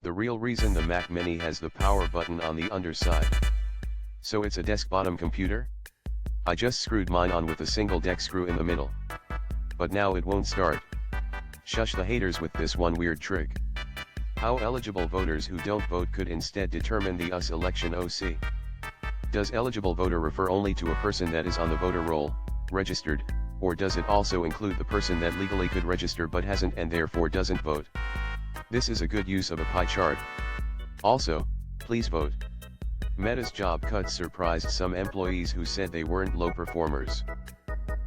The real reason the Mac Mini has the power button on the underside. So it's a desk bottom computer? I just screwed mine on with a single deck screw in the middle. But now it won't start. Shush the haters with this one weird trick. How eligible voters who don't vote could instead determine the US election OC. Does eligible voter refer only to a person that is on the voter roll, registered, or does it also include the person that legally could register but hasn't and therefore doesn't vote? This is a good use of a pie chart. Also, please vote. Meta's job cuts surprised some employees who said they weren't low performers.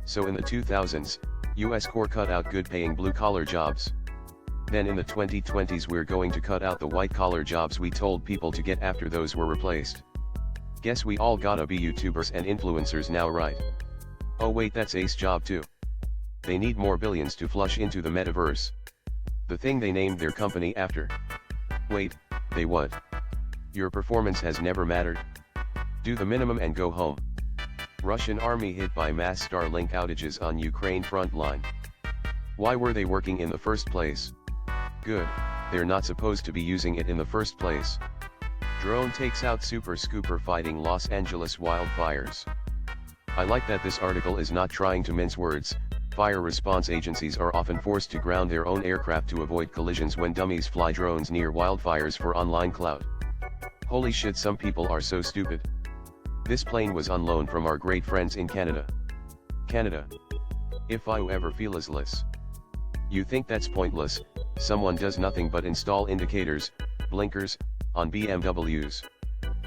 So in the 2000s, US Corps cut out good-paying blue-collar jobs. Then in the 2020s we're going to cut out the white-collar jobs we told people to get after those were replaced. Guess we all gotta be YouTubers and influencers now, right? Oh wait, that's Ace's job too. They need more billions to flush into the metaverse. The thing they named their company after. Wait, they what? Your performance has never mattered? Do the minimum and go home. Russian army hit by mass Starlink outages on Ukraine front line. Why were they working in the first place? Good, they're not supposed to be using it in the first place. Drone takes out super scooper fighting Los Angeles wildfires. I like that this article is not trying to mince words. Fire response agencies are often forced to ground their own aircraft to avoid collisions when dummies fly drones near wildfires for online clout. Holy shit, some people are so stupid. This plane was on loan from our great friends in Canada. Canada. If I ever feel useless. You think that's pointless? Someone does nothing but install indicators, blinkers, on BMWs.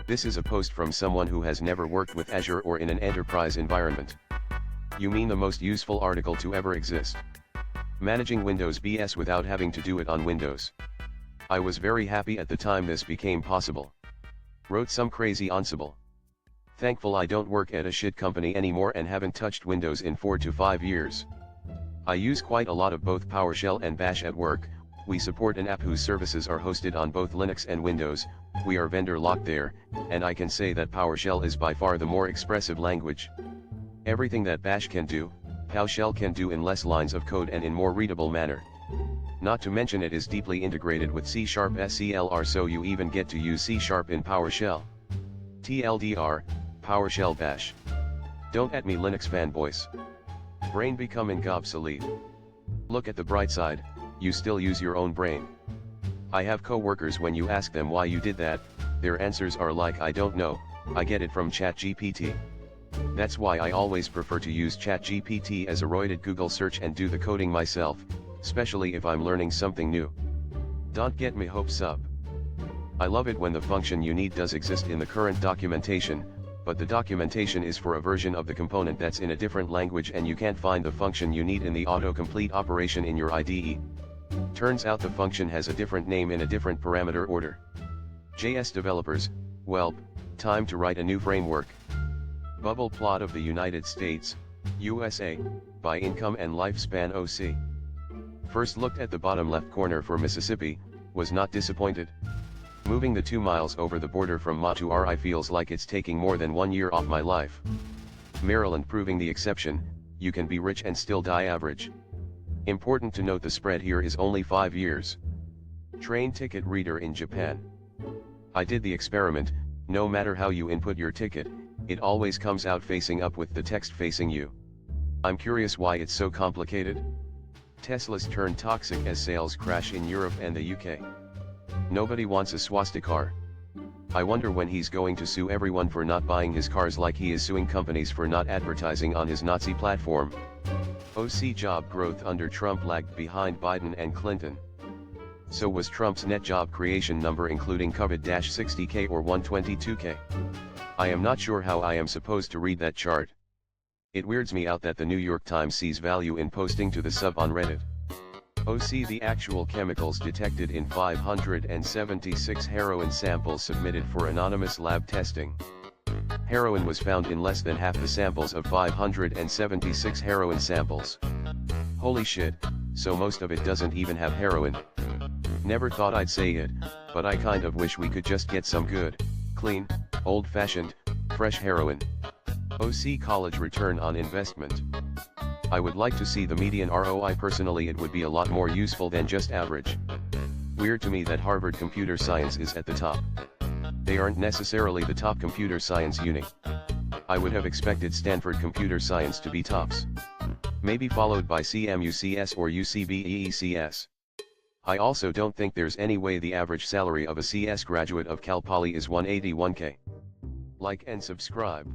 This is a post from someone who has never worked with Azure or in an enterprise environment. You mean the most useful article to ever exist? Managing Windows BS without having to do it on Windows. I was very happy at the time this became possible. Wrote some crazy Ansible. Thankful I don't work at a shit company anymore and haven't touched Windows in 4 to 5 years. I use quite a lot of both PowerShell and Bash at work. We support an app whose services are hosted on both Linux and Windows. We are vendor locked there, and I can say that PowerShell is by far the more expressive language. Everything that Bash can do, PowerShell can do in less lines of code and in more readable manner. Not to mention it is deeply integrated with C# SCLR, so you even get to use C# in PowerShell. TLDR, PowerShell Bash. Don't at me Linux fanboys. Brain becoming obsolete. Look at the bright side, you still use your own brain. I have co-workers, when you ask them why you did that, their answers are like, I don't know, I get it from ChatGPT. That's why I always prefer to use ChatGPT as a roided Google search and do the coding myself, especially if I'm learning something new. Don't get me hopes up. I love it when the function you need does exist in the current documentation, but the documentation is for a version of the component that's in a different language and you can't find the function you need in the autocomplete operation in your IDE. Turns out the function has a different name in a different parameter order. JS developers, well, time to write a new framework. Bubble plot of the United States, USA, by income and lifespan OC. First looked at the bottom left corner for Mississippi, was not disappointed. Moving the 2 miles over the border from Ma to RI feels like it's taking more than 1 year off my life. Maryland proving the exception, you can be rich and still die average. Important to note the spread here is only 5 years. Train ticket reader in Japan. I did the experiment, no matter how you input your ticket, it always comes out facing up with the text facing you. I'm curious why it's so complicated. Teslas turn toxic as sales crash in Europe and the UK. Nobody wants a swastika car. I wonder when he's going to sue everyone for not buying his cars like he is suing companies for not advertising on his Nazi platform. OC job growth under Trump lagged behind Biden and Clinton. So was Trump's net job creation number including COVID-60K or 122K? I am not sure how I am supposed to read that chart. It weirds me out that the New York Times sees value in posting to the sub on Reddit. OC the actual chemicals detected in 576 heroin samples submitted for anonymous lab testing. Heroin was found in less than half the samples of 576 heroin samples. Holy shit, so most of it doesn't even have heroin. Never thought I'd say it, but I kind of wish we could just get some good, clean, old-fashioned, fresh heroin. OC college return on investment. I would like to see the median ROI. Personally, it would be a lot more useful than just average. weird to me that Harvard Computer Science is at the top. They aren't necessarily the top computer science uni. I would have expected Stanford Computer Science to be tops. Maybe followed by CMUCS or UCBEECS. I also don't think there's any way the average salary of a CS graduate of Cal Poly is $181K. Like and subscribe.